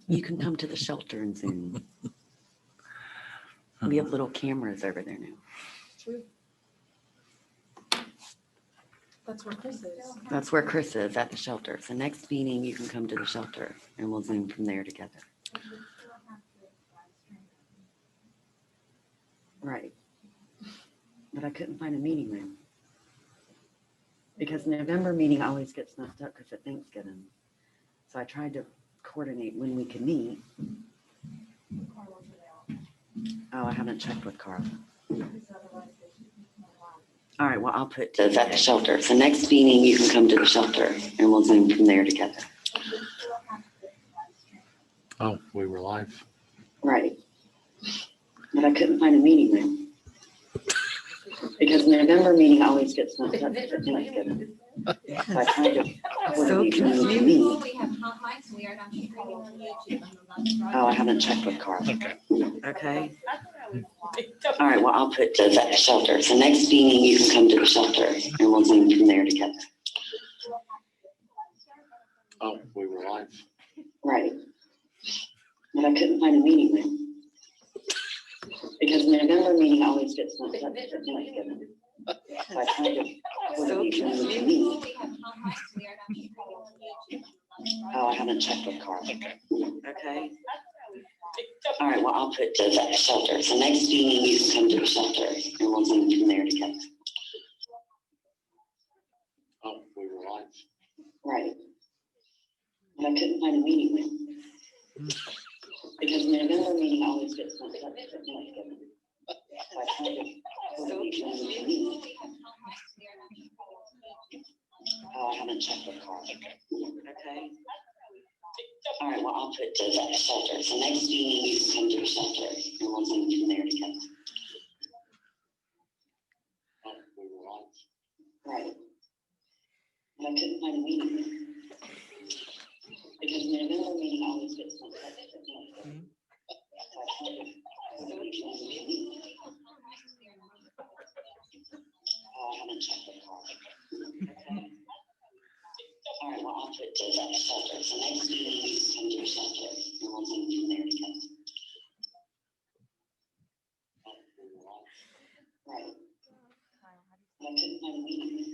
You can come to the shelter and Zoom. We have little cameras over there now. True. That's where Chris is. That's where Chris is, at the shelter. So next meeting, you can come to the shelter and we'll Zoom from there together. Right. But I couldn't find a meeting room. Because November meeting always gets messed up because of Thanksgiving. So I tried to coordinate when we could meet. Oh, I haven't checked with Carla. All right, well, I'll put those at the shelter. So next meeting, you can come to the shelter and we'll Zoom from there together. Oh, we were live. Right. But I couldn't find a meeting room. Because the November meeting always gets messed up because of Thanksgiving. So I tried to coordinate when we could meet. We have hot mics, we are not streaming to YouTube. Oh, I haven't checked with Carla. Okay. Okay. All right, well, I'll put those at the shelter. So next meeting, you can come to the shelter and we'll Zoom from there together. Oh, we were live. Right. But I couldn't find a meeting room. Because the November meeting always gets messed up because of Thanksgiving. So I tried to coordinate when we could meet. We have hot mics, we are not streaming to YouTube. Oh, I haven't checked with Carla. Okay. Okay. All right, well, I'll put those at the shelter. So next meeting, you can come to the shelter and we'll Zoom from there together. Oh, we were live. Right. But I couldn't find a meeting room. Because the November meeting always gets messed up because of Thanksgiving. So I tried to coordinate when we could meet. We have hot mics, we are not streaming to YouTube. Oh, I haven't checked with Carla. Okay. All right, well, I'll put those at the shelter. So next meeting, you can come to the shelter and we'll Zoom from there together. Oh, we were live. Right. But I couldn't find a meeting room. Because the November meeting always gets messed up because of Thanksgiving. So I tried to coordinate when we could meet. Oh, I haven't checked with Carla. Okay. All right, well, I'll put those at the shelter. So next meeting, you can come to the shelter and we'll Zoom from there together. Oh, we were live. Right. But I couldn't find a meeting room.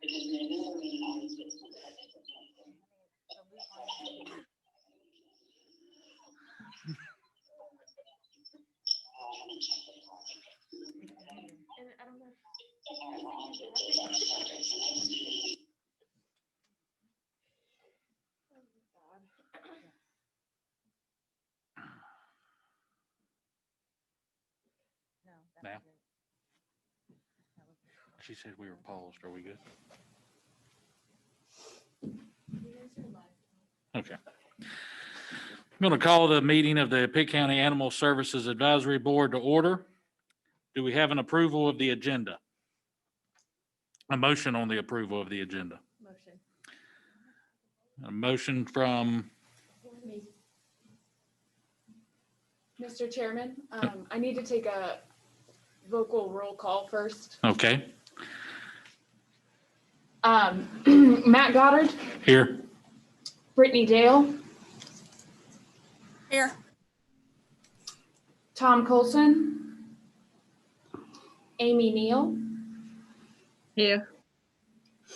Because the November meeting always gets messed up because of Thanksgiving. So I tried to Oh, I haven't checked with Carla. Okay. All right, well, I'll put those at the shelter. So next meeting. Now? She said we were paused. Are we good? Okay. I'm going to call the meeting of the Pitt County Animal Services Advisory Board to order. Do we have an approval of the agenda? A motion on the approval of the agenda. Motion. A motion from, Me. Mr. Chairman, I need to take a vocal roll call first. okay, Matt Goddard, here. Brittany Dale, Here. Tom Colson, Amy Neal, Here.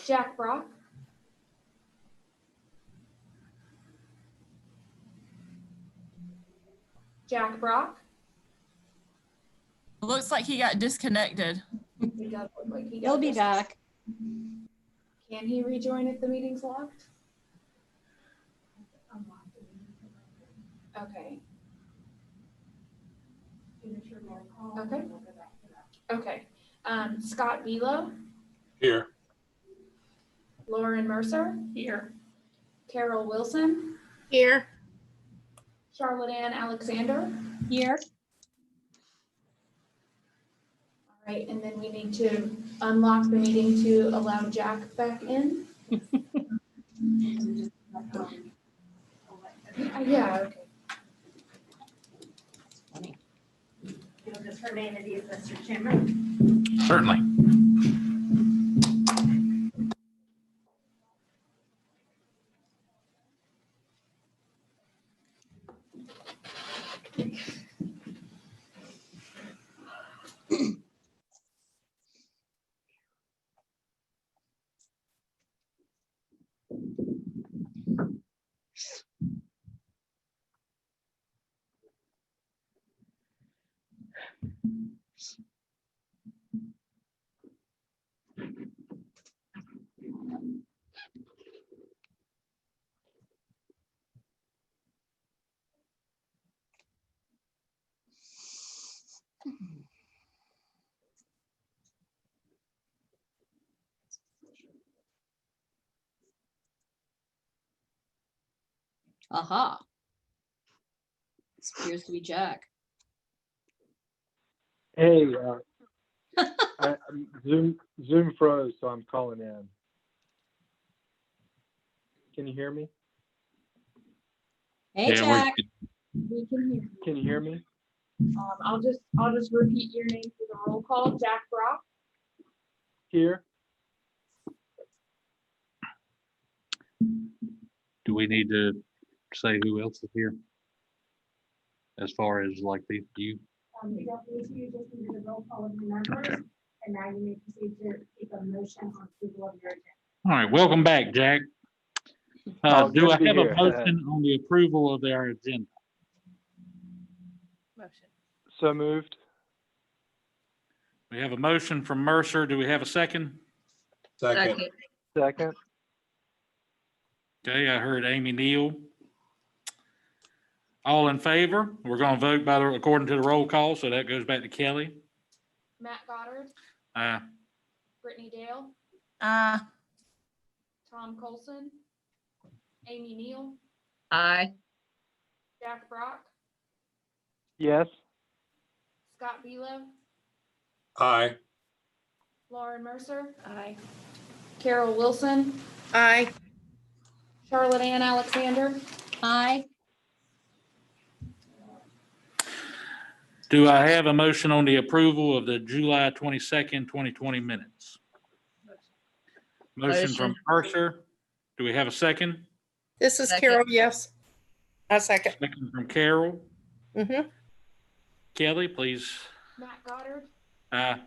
Jack Brock, Jack Brock. Looks like he got disconnected. He does look like he got He'll be this. back. Can he rejoin if the meeting's locked? Okay. Okay. Okay. Scott Belo, Here. Lauren Mercer, Here. Carol Wilson, Here. Charlotte Ann Alexander. Here. All right, and then we need to unlock the meeting to allow Jack back in. Yeah, okay. You'll just remain at ease, Mr. Chairman. Certainly. Aha. This appears to be Jack. Hey, Zoom froze, so I'm calling in. Can you hear me? Hey, Yeah, we're- Jack. We can hear you. Can you hear me? I'll just repeat your name for the roll call. Jack Brock, Here? Do we need to say who else is here? As far as like you? You don't need to, you just need the roll call of the members, Okay. and now you may proceed to take a motion on approval of your agenda. All right, welcome back, Jack. Oh, Do good I to be have a here. motion on the approval of their agenda? Motion. So moved. We have a motion from Mercer. Do we have a second? Second. Second. Okay, I heard Amy Neal. All in favor? We're going to vote according to the roll call, so that goes back to Kelly. Matt Goddard, Aye. Brittany Dale, Tom Colson, Amy Neal, Aye. Jack Brock, Yes. Scott Belo, Aye. Lauren Mercer, Aye. Carol Wilson, Aye. Charlotte Ann Alexander, Aye. Do I have a motion on the approval of the July 22nd, 2020 minutes? Motion from Motion. Mercer. Do we have a second? This is Second. Carol, yes. A second. Second from Carol. Mm-hmm. Kelly, please. Matt Goddard, Aye.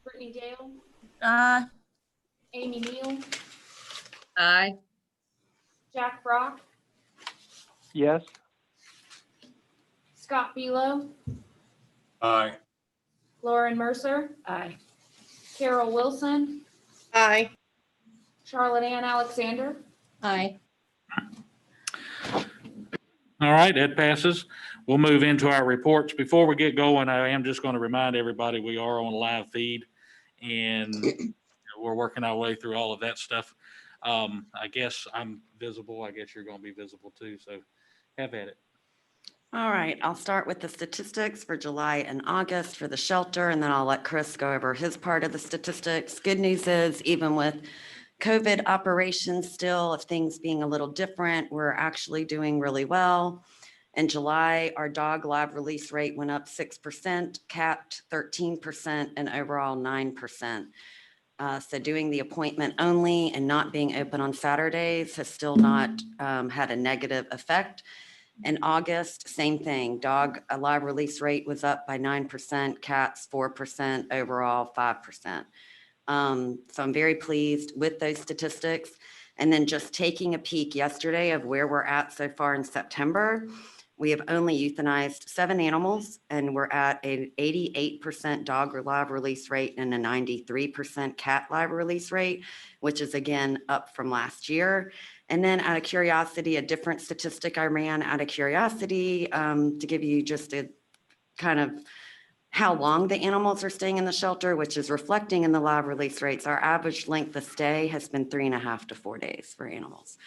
Brittany Dale, Aye. Amy Neal, Aye. Jack Brock, Yes. Scott Belo, Aye. Lauren Mercer, Aye. Carol Wilson, Aye. Charlotte Ann Alexander. Aye. All right, that passes. We'll move into our reports. Before we get going, I am just going to remind everybody we are on a live feed and we're working our way through all of that stuff. I guess I'm visible. I guess you're going to be visible too. So have at it. All right, I'll start with the statistics for July and August for the shelter, and then I'll let Chris go over his part of the statistics. Good news is, even with COVID operations still, of things being a little different, we're actually doing really well. In July, our dog lab release rate went up 6%, cat 13%, and overall 9%. So doing the appointment only and not being open on Saturdays has still not had a negative effect. In August, same thing. Dog live release rate was up by 9%, cats 4%, overall 5%. So I'm very pleased with those statistics. And then just taking a peek yesterday of where we're at so far in September, we have only euthanized 7 animals, and we're at an 88% dog live release rate and a 93% cat live release rate, which is again up from last year. And then out of curiosity, a different statistic I ran out of curiosity to give you just a kind of how long the animals are staying in the shelter, which is reflecting in the live release rates. Our average length of stay has been 3.5 to 4 days for animals.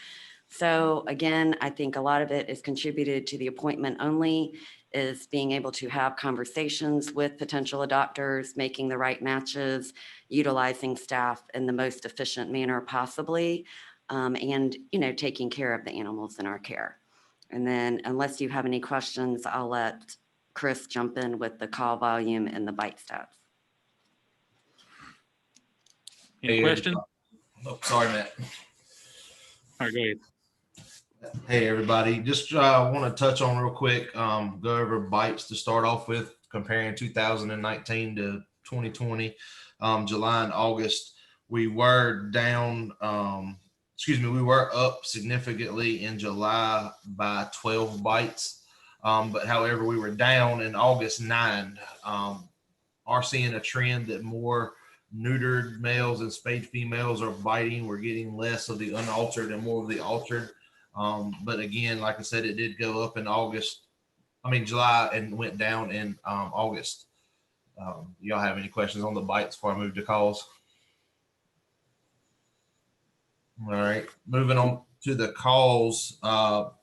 So again, I think a lot of it is contributed to the appointment only, is being able to have conversations with potential adopters, making the right matches, utilizing staff in the most efficient manner possibly, and taking care of the animals in our care. And then unless you have any questions, I'll let Chris jump in with the call volume and the bite stats. Any questions? Oh, sorry, Matt. All right, go ahead. Hey, everybody. Just want to touch on real quick, go over bites to start off with, comparing 2019 to 2020. July and August, we were down, we were up significantly in July by 12 bites. But however, we were down in August 9. Are seeing a trend that more neutered males and spayed females are biting. We're getting less of the unaltered and more of the altered. But again, like I said, it did go up in July, and went down in August. Y'all have any questions on the bites before I move to calls? All right, moving on to the calls.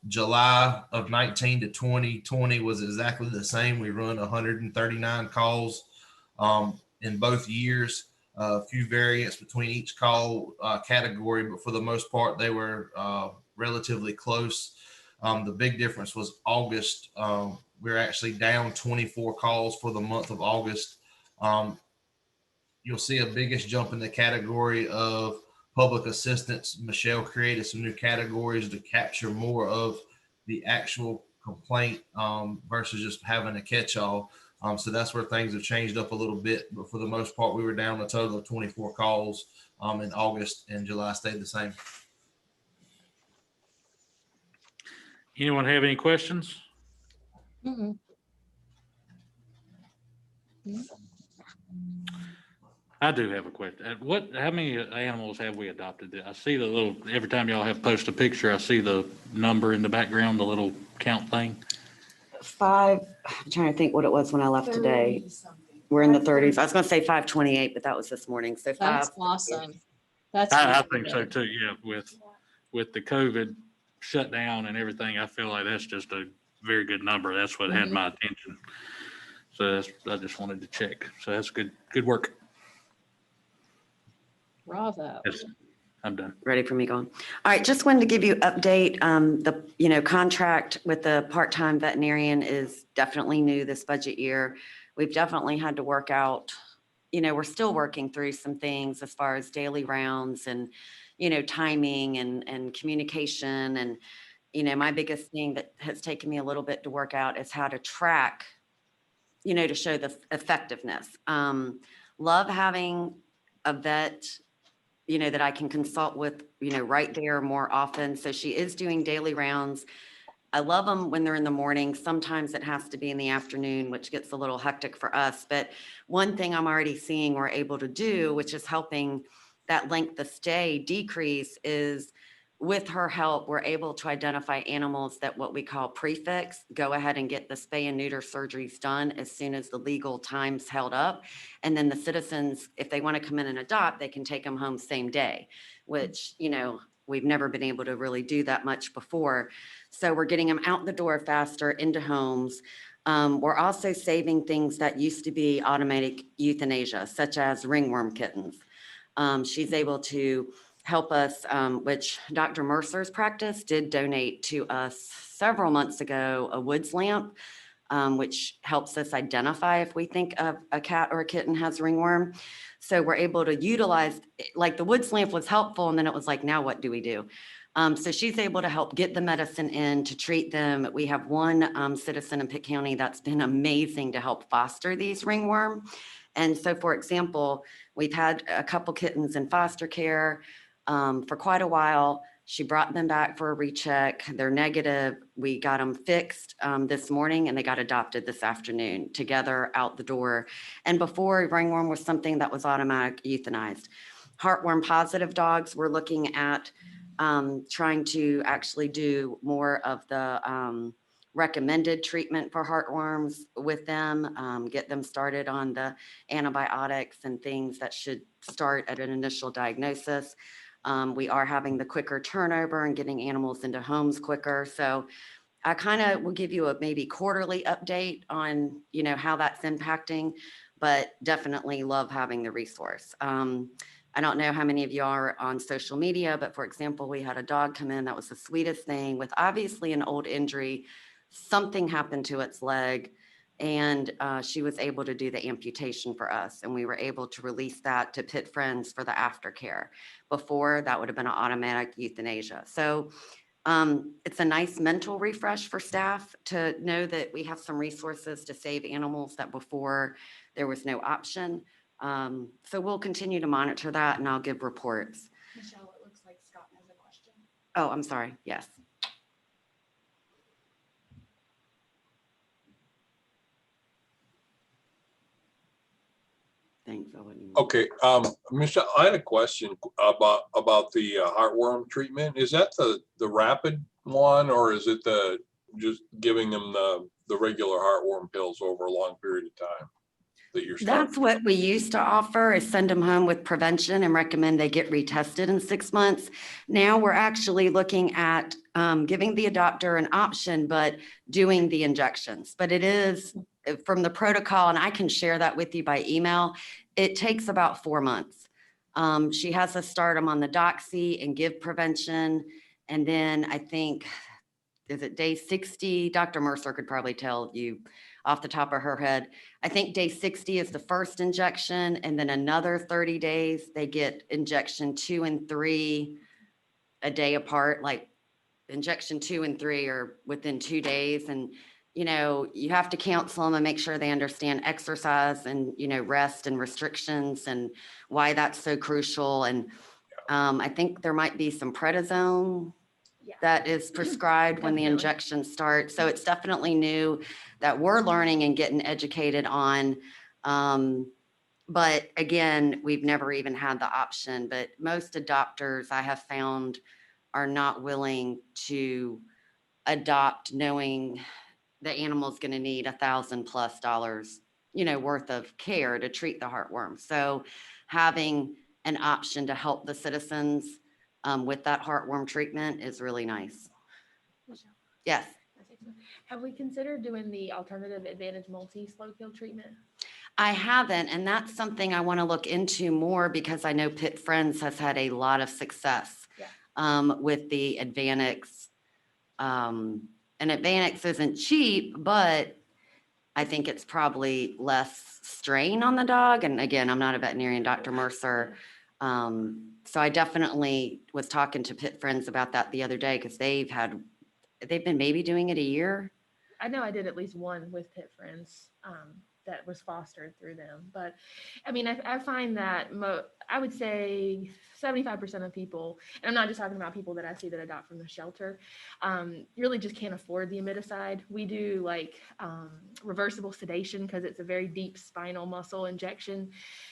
July of 19 to 2020 was exactly the same. We run 139 calls in both years. A few variants between each call category, but for the most part, they were relatively close. The big difference was August. We're actually down 24 calls for the month of August. You'll see a biggest jump in the category of public assistance. Michelle created some new categories to capture more of the actual complaint versus just having a catch-all. So that's where things have changed up a little bit. But for the most part, we were down a total of 24 calls in August, and July stayed the same. Anyone have any questions? Mm-mm. I do have a question. How many animals have we adopted? I see the little, every time y'all have posted a picture, I see the number in the background, the little count thing. 5, I'm trying to think what it was when I left today. We're in the 30s. I was going to say 528, but that was this morning. So That's 5. awesome. That's. I really think so good. too, yeah, with the COVID shutdown and everything, I feel like that's just a very good number. That's what had Mhm. my attention. So I just wanted to check. So that's good work. Bravo. Yes, I'm done. Ready for me going. All right, just wanted to give you an update. The contract with the part-time veterinarian is definitely new this budget year. We've definitely had to work out, we're still working through some things as far as daily rounds and, timing and communication. And, my biggest thing that has taken me a little bit to work out is how to track, to show the effectiveness. Love having a vet that I can consult with, right there more often. So she is doing daily rounds. I love them when they're in the morning. Sometimes it has to be in the afternoon, which gets a little hectic for us. But one thing I'm already seeing we're able to do, which is helping that length of stay decrease, is with her help, we're able to identify animals that what we call prefix, go ahead and get the spay and neuter surgeries done as soon as the legal time's held up. And then the citizens, if they want to come in and adopt, they can take them home same day, which, we've never been able to really do that much before. So we're getting them out the door faster into homes. We're also saving things that used to be automatic euthanasia, such as ringworm kittens. She's able to help us, which Dr. Mercer's practice did donate to us several months ago, a woods lamp, which helps us identify if we think of a cat or a kitten has ringworm. So we're able to utilize, like the woods lamp was helpful, and then it was like, now what do we do? So she's able to help get the medicine in to treat them. We have one citizen in Pitt County that's been amazing to help foster these ringworm. And so, for example, we've had a couple kittens in foster care for quite a while. She brought them back for a recheck. They're negative. We got them fixed this morning, and they got adopted this afternoon together out the door. And before, ringworm was something that was automatic euthanized. Heartworm positive dogs, we're looking at trying to actually do more of the recommended treatment for heartworms with them, get them started on the antibiotics and things that should start at an initial diagnosis. We are having the quicker turnover and getting animals into homes quicker. So I kind of will give you a maybe quarterly update on, how that's impacting, but definitely love having the resource. I don't know how many of you are on social media, but for example, we had a dog come in that was the sweetest thing with obviously an old injury. Something happened to its leg, and she was able to do the amputation for us, and we were able to release that to Pitt Friends for the aftercare. Before, that would have been an automatic euthanasia. So It's a nice mental refresh for staff to know that we have some resources to save animals that before there was no option. So we'll continue to monitor that and I'll give reports. Michelle, it looks like Scott has a question. Oh, I'm sorry. Yes. Thanks. I wouldn't even- Okay, Michelle, I had a question about the heartworm treatment. Is that the rapid one, or is it just giving them the regular heartworm pills over a long period of time that you're starting? That's what we used to offer, is send them home with prevention and recommend they get retested in 6 months. Now we're actually looking at giving the adopter an option, but doing the injections. But it is from the protocol, and I can share that with you by email. It takes about 4 months. She has to start them on the doxy and give prevention. And then I think, is it day 60? Dr. Mercer could probably tell you off the top of her head. I think day 60 is the first injection, and then another 30 days, they get injection 2 and 3 a day apart, like injection 2 and 3 are within 2 days. And, you know, you have to counsel them and make sure they understand exercise and, you know, rest and restrictions and why that's so crucial. And I think there might be some prednisone that is prescribed when the Definitely. injections start. So it's definitely new that we're learning and getting educated on. But again, we've never even had the option, but most adopters I have found are not willing to adopt knowing the animal's going to need $1,000+ you know, worth of care to treat the heartworm. So having an option to help the citizens with that heartworm treatment is really nice. Michelle, Yes. have we considered doing the alternative Advantage multi slow kill treatment? I haven't, and that's something I want to look into more because I know Pitt Friends has had a lot of success with the Advanix. And Advanix isn't cheap, but I think it's probably less strain on the dog. And again, I'm not a veterinarian, Dr. Mercer. So I definitely was talking to Pitt Friends about that the other day because they've been maybe doing it a year. I know I did at least one with Pitt Friends that was fostered through them. But I mean, I find that I would say 75% of people, and I'm not just talking about people that I see that adopt from the shelter, really just can't afford the imiticide. We do like reversible sedation because it's a very deep spinal muscle injection.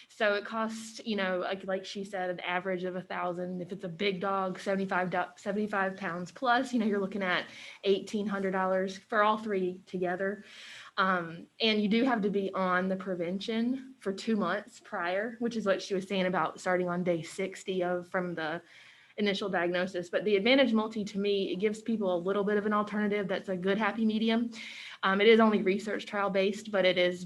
So it costs, you know, like she said, an average of $1,000. If it's a big dog, 75 pounds plus, you know, you're looking at $1,800 for all three together. And you do have to be on the prevention for 2 months prior, which is what she was saying about starting on day 60 from the initial diagnosis. But the Advantage Multi, to me, it gives people a little bit of an alternative that's a good happy medium. It is only research trial based, but it's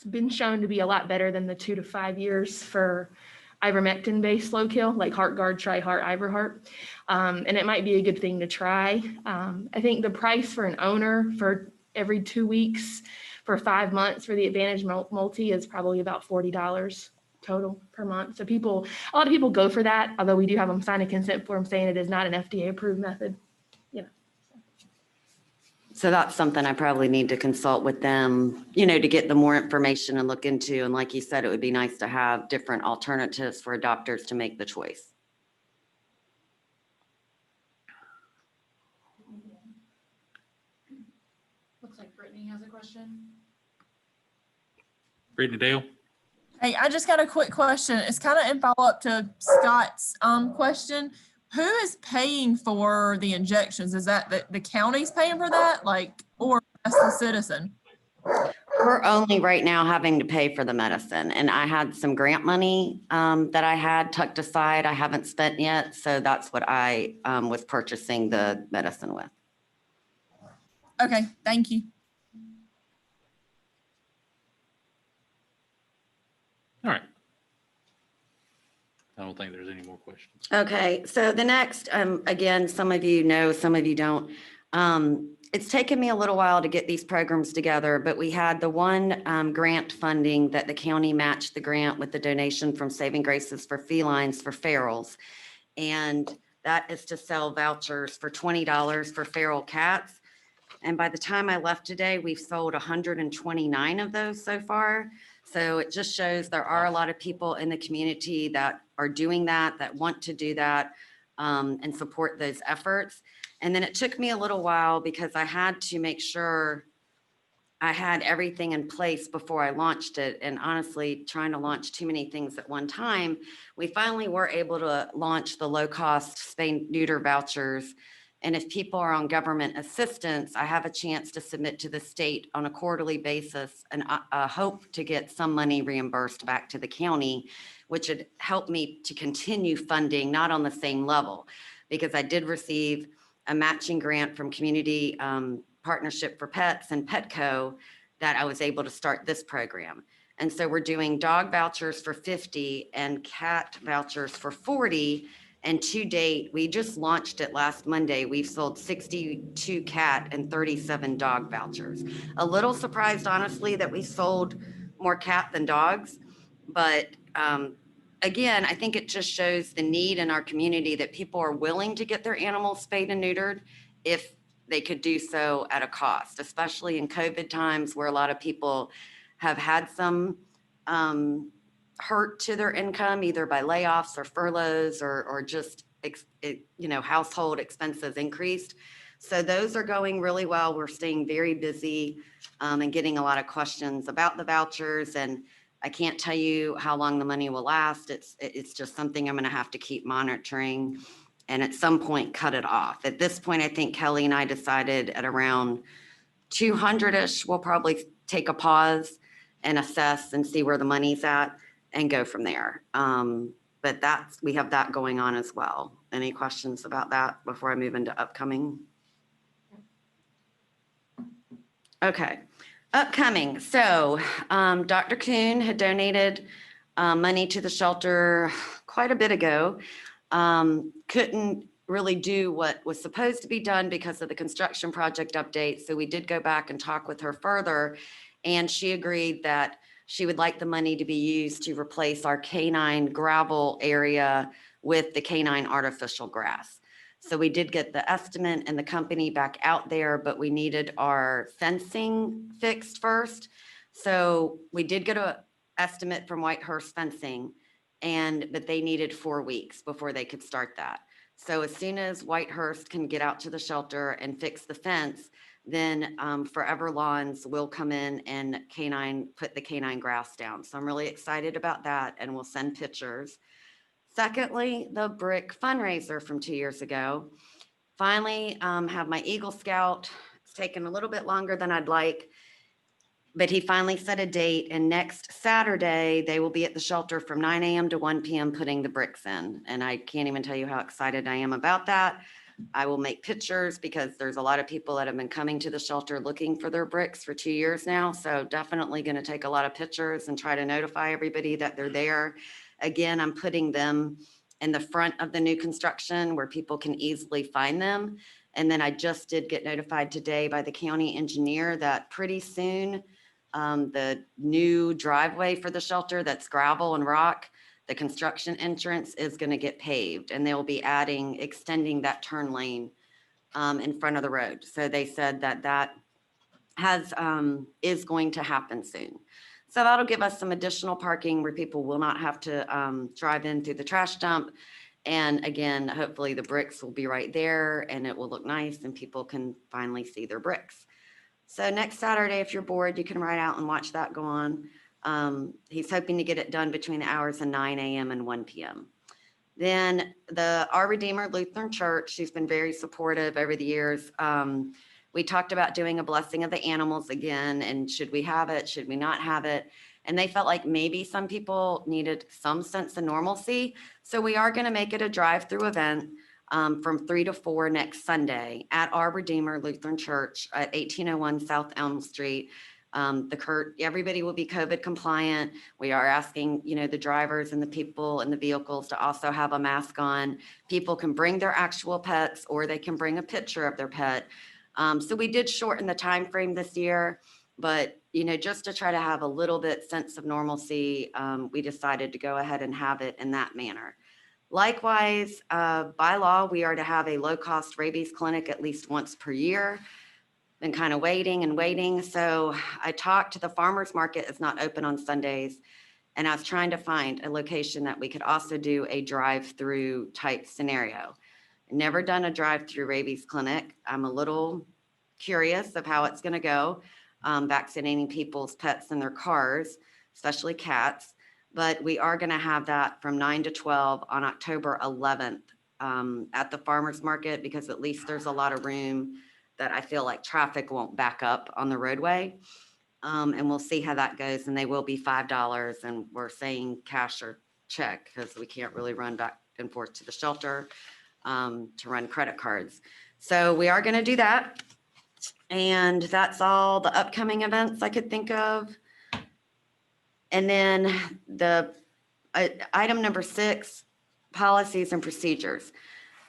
been shown to be a lot better than the 2 to 5 years for ivermectin based slow kill, like HeartGuard, TriHeart, Iverheart. And it might be a good thing to try. I think the price for an owner for every 2 weeks for 5 months for the Advantage Multi is probably about $40 total per month. So a lot of people go for that, although we do have them sign a consent form saying it is not an FDA approved method. So that's something I probably need to consult with them, you know, to get the more information and look into. And like you said, it would be nice to have different alternatives for adopters to make the choice. Looks like Brittany has a question. Brittany Dale? Hey, I just got a quick question. It's kind of in follow-up to Scott's question. Who is paying for the injections? Is that the county's paying for that, or that's the citizen? We're only right now having to pay for the medicine, and I had some grant money that I had tucked aside. I haven't spent yet, so that's what I was purchasing the medicine with. Okay, thank you. All right. I don't think there's any more questions. Okay, so the next, again, some of you know, some of you don't. It's taken me a little while to get these programs together, but we had the one grant funding that the county matched the grant with the donation from Saving Graces for felines for ferals. And That is to sell vouchers for $20 for feral cats. And by the time I left today, we've sold 129 of those so far. So it just shows there are a lot of people in the community that are doing that, that want to do that, and support those efforts. And then it took me a little while because I had to make sure I had everything in place before I launched it. And honestly, trying to launch too many things at one time, we finally were able to launch the low-cost spay neuter vouchers. And if people are on government assistance, I have a chance to submit to the state on a quarterly basis and hope to get some money reimbursed back to the county, which would help me to continue funding, not on the same level, because I did receive a matching grant from Community Partnership for Pets and Petco that I was able to start this program. And so we're doing dog vouchers for 50 and cat vouchers for 40. And to date, we just launched it last Monday. We've sold 62 cat and 37 dog vouchers. A little surprised, honestly, that we sold more cat than dogs. But again, I think it just shows the need in our community that people are willing to get their animals spayed and neutered if they could do so at a cost, especially in COVID times where a lot of people have had some hurt to their income, either by layoffs or furloughs or just, household expenses increased. So those are going really well. We're staying very busy and getting a lot of questions about the vouchers. And I can't tell you how long the money will last. It's just something I'm going to have to keep monitoring and at some point cut it off. At this point, I think Kelly and I decided at around 200-ish, we'll probably take a pause and assess and see where the money's at and go from there. But we have that going on as well. Any questions about that before I move into upcoming? Okay, upcoming. So Dr. Kuhn had donated money to the shelter quite a bit ago. Couldn't really do what was supposed to be done because of the construction project update. So we did go back and talk with her further, and she agreed that she would like the money to be used to replace our canine gravel area with the canine artificial grass. So we did get the estimate and the company back out there, but we needed our fencing fixed first. So we did get an estimate from Whitehurst Fencing, but they needed 4 weeks before they could start that. So as soon as Whitehurst can get out to the shelter and fix the fence, then Forever Lawns will come in and put the canine grass down. So I'm really excited about that, and we'll send pictures. Secondly, the brick fundraiser from 2 years ago. Finally, have my Eagle Scout. It's taken a little bit longer than I'd like, but he finally set a date, and next Saturday, they will be at the shelter from 9 a.m. to 1 p.m. putting the bricks in. And I can't even tell you how excited I am about that. I will make pictures because there's a lot of people that have been coming to the shelter looking for their bricks for 2 years now. So definitely going to take a lot of pictures and try to notify everybody that they're there. Again, I'm putting them in the front of the new construction where people can easily find them. And then I just did get notified today by the county engineer that pretty soon the new driveway for the shelter that's gravel and rock, the construction entrance is going to get paved, and they'll be extending that turn lane in front of the road. So they said that is going to happen soon. So that'll give us some additional parking where people will not have to drive in through the trash dump. And again, hopefully the bricks will be right there and it will look nice and people can finally see their bricks. So next Saturday, if you're bored, you can ride out and watch that go on. He's hoping to get it done between the hours of 9 a.m. and 1 p.m. Then Our Redeemer Lutheran Church, she's been very supportive over the years. We talked about doing a blessing of the animals again, and should we have it, should we not have it? And they felt like maybe some people needed some sense of normalcy. So we are going to make it a drive-through event from 3 to 4 next Sunday at Our Redeemer Lutheran Church at 1801 South Elm Street. Everybody will be COVID compliant. We are asking, the drivers and the people in the vehicles to also have a mask on. People can bring their actual pets or they can bring a picture of their pet. So we did shorten the time frame this year, but just to try to have a little bit sense of normalcy, we decided to go ahead and have it in that manner. Likewise, by law, we are to have a low-cost rabies clinic at least once per year. Been kind of waiting and waiting. So I talked to the farmer's market. It's not open on Sundays. And I was trying to find a location that we could also do a drive-through type scenario. Never done a drive-through rabies clinic. I'm a little curious of how it's going to go, vaccinating people's pets in their cars, especially cats. But we are going to have that from 9 to 12 on October 11th at the farmer's market, because at least there's a lot of room that I feel like traffic won't back up on the roadway. And we'll see how that goes. And they will be $5. And we're saying cash or check because we can't really run back and forth to the shelter to run credit cards. So we are going to do that. And that's all the upcoming events I could think of. And then the item number 6, policies and procedures.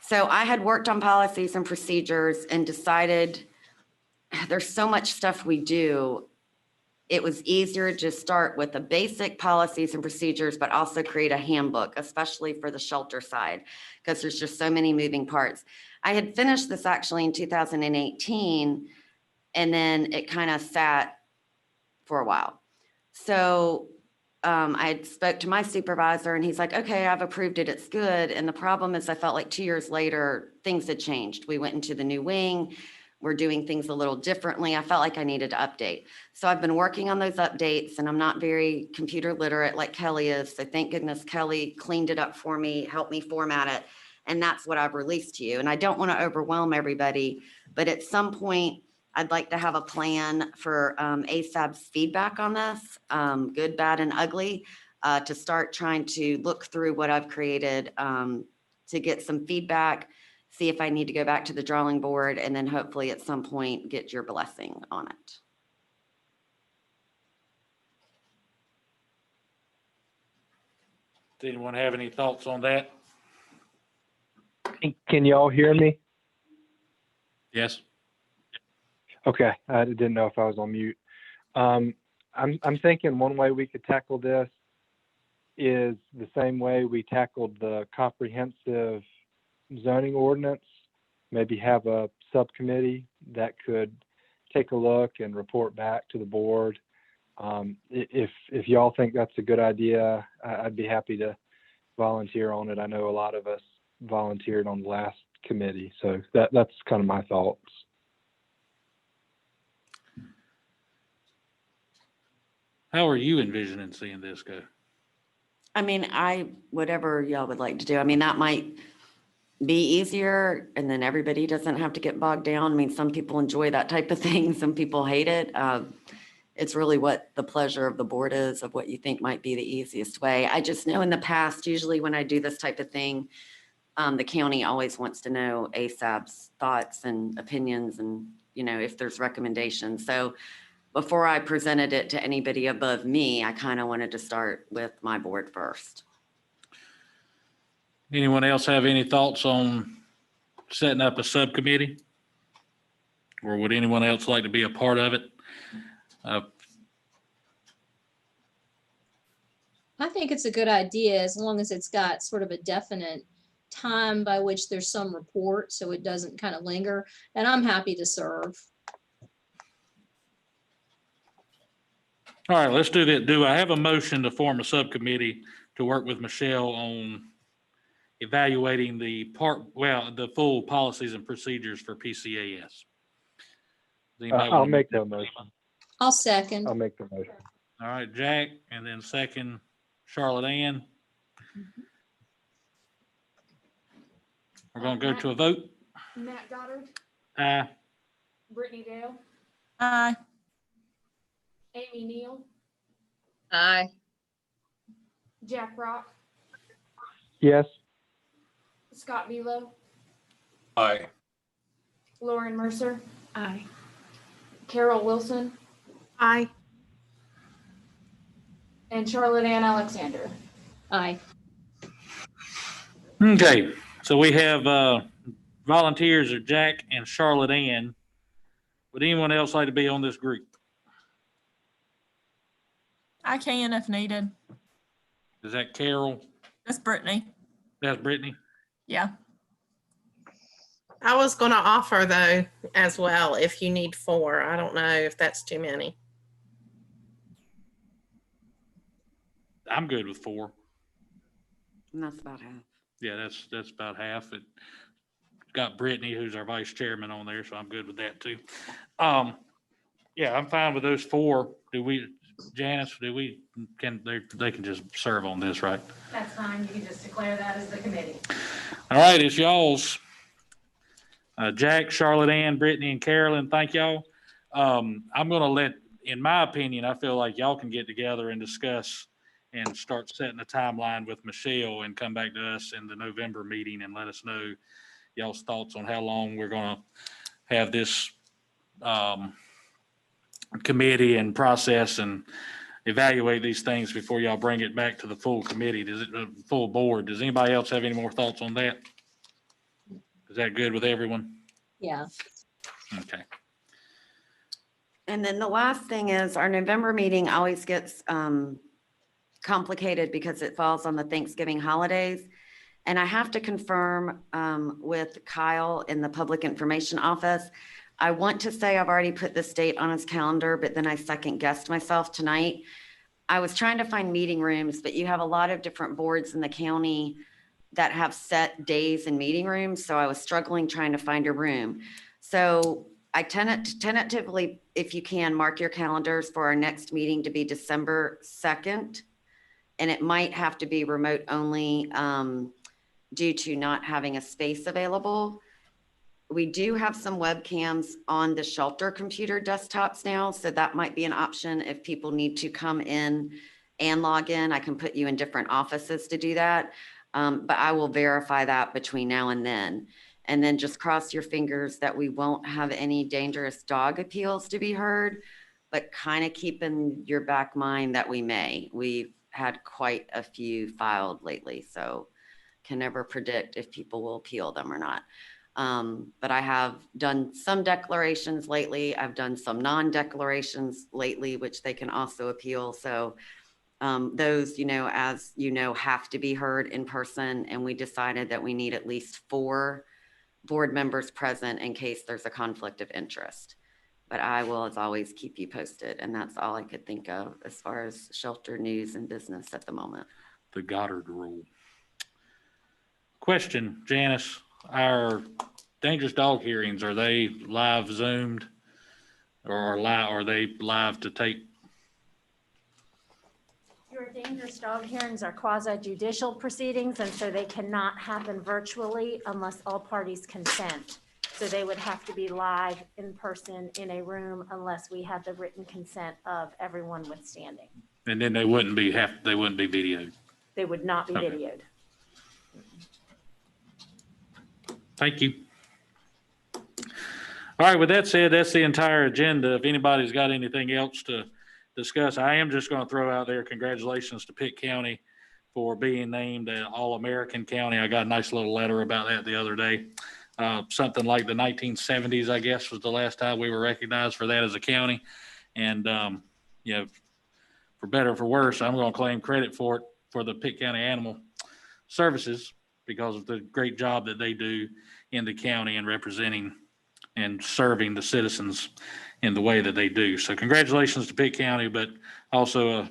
So I had worked on policies and procedures and decided there's so much stuff we do. It was easier to start with the basic policies and procedures, but also create a handbook, especially for the shelter side, because there's just so many moving parts. I had finished this actually in 2018, and then it kind of sat for a while. So I spoke to my supervisor and he's like, okay, I've approved it. It's good. And the problem is I felt like 2 years later, things had changed. We went into the new wing. We're doing things a little differently. I felt like I needed to update. So I've been working on those updates, and I'm not very computer literate like Kelly is. So thank goodness Kelly cleaned it up for me, helped me format it. And that's what I've released to you. And I don't want to overwhelm everybody, but at some point, I'd like to have a plan for ASAB's feedback on this, good, bad, and ugly, to start trying to look through what I've created to get some feedback, see if I need to go back to the drawing board, and then hopefully at some point get your blessing on it. Does anyone have any thoughts on that? Can y'all hear me? Yes. Okay, I didn't know if I was on mute. I'm thinking one way we could tackle this is the same way we tackled the comprehensive zoning ordinance. Maybe have a subcommittee that could take a look and report back to the board. If y'all think that's a good idea, I'd be happy to volunteer on it. I know a lot of us volunteered on the last committee, so that's kind of my thoughts. How are you envisioning seeing this go? I mean, whatever y'all would like to do. I mean, that might be easier, and then everybody doesn't have to get bogged down. I mean, some people enjoy that type of thing. Some people hate it. It's really what the pleasure of the board is, of what you think might be the easiest way. I just know in the past, usually when I do this type of thing, the county always wants to know ASAB's thoughts and opinions and, if there's recommendations. So before I presented it to anybody above me, I kind of wanted to start with my board first. Anyone else have any thoughts on setting up a subcommittee? Or would anyone else like to be a part of it? I think it's a good idea as long as it's got sort of a definite time by which there's some report so it doesn't kind of linger. And I'm happy to serve. All right, let's do that. Do I have a motion to form a subcommittee to work with Michelle on evaluating the full policies and procedures for PCAS? I'll make that motion. I'll second. I'll make the motion. All right, Jack, and then second, Charlotte Ann. We're going to go to a vote. Matt Goddard, Aye. Brittany Dale, Aye. Amy Neal, Aye. Jack Rock, Yes. Scott Velo, Aye. Lauren Mercer, Aye. Carol Wilson, Aye. and Charlotte Ann Alexander. Aye. Okay, so we have volunteers are Jack and Charlotte Ann. Would anyone else like to be on this group? I can if needed. Is that Carol? That's Brittany. That's Brittany. Yeah. I was gonna offer though as well, if you need 4. I don't know if that's too many. I'm good with 4. And that's about half. Yeah, that's about half. It got Brittany, who's our vice chairman, on there, so I'm good with that too. Yeah, I'm fine with those 4. Janice, they can just serve on this, right? That's fine. You can just declare that as the committee. All right, it's y'all's. Jack, Charlotte Ann, Brittany, and Carolyn, thank y'all. I'm gonna in my opinion, I feel like y'all can get together and discuss and start setting a timeline with Michelle and come back to us in the November meeting and let us know y'all's thoughts on how long we're gonna have this committee and process and evaluate these things before y'all bring it back to the full committee, full board. Does anybody else have any more thoughts on that? Is that good with everyone? Yeah. Okay. And then the last thing is our November meeting always gets complicated because it falls on the Thanksgiving holidays. And I have to confirm with Kyle in the Public Information Office. I want to say I've already put this date on his calendar, but then I second guessed myself tonight. I was trying to find meeting rooms, but you have a lot of different boards in the county that have set days and meeting rooms. So I was struggling trying to find a room. So I tentatively, if you can, mark your calendars for our next meeting to be December 2nd. And it might have to be remote only due to not having a space available. We do have some webcams on the shelter computer desktops now. So that might be an option if people need to come in and log in. I can put you in different offices to do that. But I will verify that between now and then. And then just cross your fingers that we won't have any dangerous dog appeals to be heard, but kind of keep in your back mind that we may. We've had quite a few filed lately, so can never predict if people will appeal them or not. But I have done some declarations lately. I've done some non-declarations lately, which they can also appeal. So those, as you know, have to be heard in person. And we decided that we need at least 4 board members present in case there's a conflict of interest. But I will, as always, keep you posted. And that's all I could think of as far as shelter news and business at the moment. The Goddard rule. Question, Janice, our dangerous dog hearings, are they live Zoomed or are they live to tape? Your dangerous dog hearings are quasi judicial proceedings, and so they cannot happen virtually unless all parties consent. So they would have to be live in person in a room unless we had the written consent of everyone withstanding. And then they wouldn't be videoed. They would not be Okay. videoed. Thank you. All right, with that said, that's the entire agenda. If anybody's got anything else to discuss, I am just going to throw out there congratulations to Pitt County for being named an All-American County. I got a nice little letter about that the other day. Something like the 1970s, I guess, was the last time we were recognized for that as a county. And, for better or for worse, I'm going to claim credit for it for the Pitt County Animal Services because of the great job that they do in the county and representing and serving the citizens in the way that they do. So congratulations to Pitt County, but also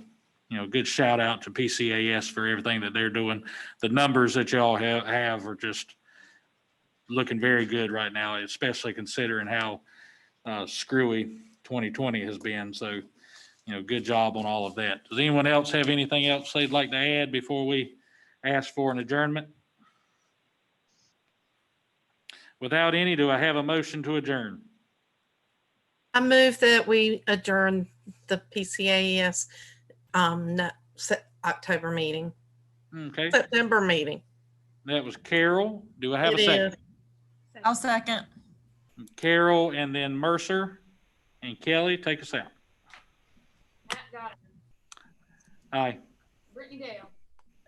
a good shout out to PCAS for everything that they're doing. The numbers that y'all have are just looking very good right now, especially considering how screwy 2020 has been. So, good job on all of that. Does anyone else have anything else they'd like to add before we ask for an adjournment? Without any, do I have a motion to adjourn? I move that we adjourn the PCAS October meeting, Okay, September meeting. that was Carol. Do I have a It second? is. I'll second. Carol and then Mercer and Kelly, take us out. Matt Goddard, Aye. Brittany Dale,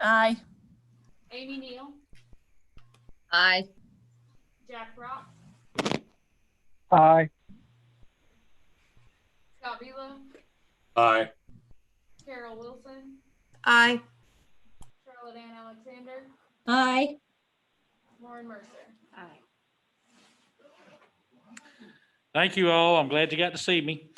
Aye. Amy Neal, Aye. Jack Rock, Aye. Scott Velo, Aye. Carol Wilson, Aye. Charlotte Ann Alexander, Aye. Lauren Mercer. Aye. Thank you all. I'm glad you got to see me.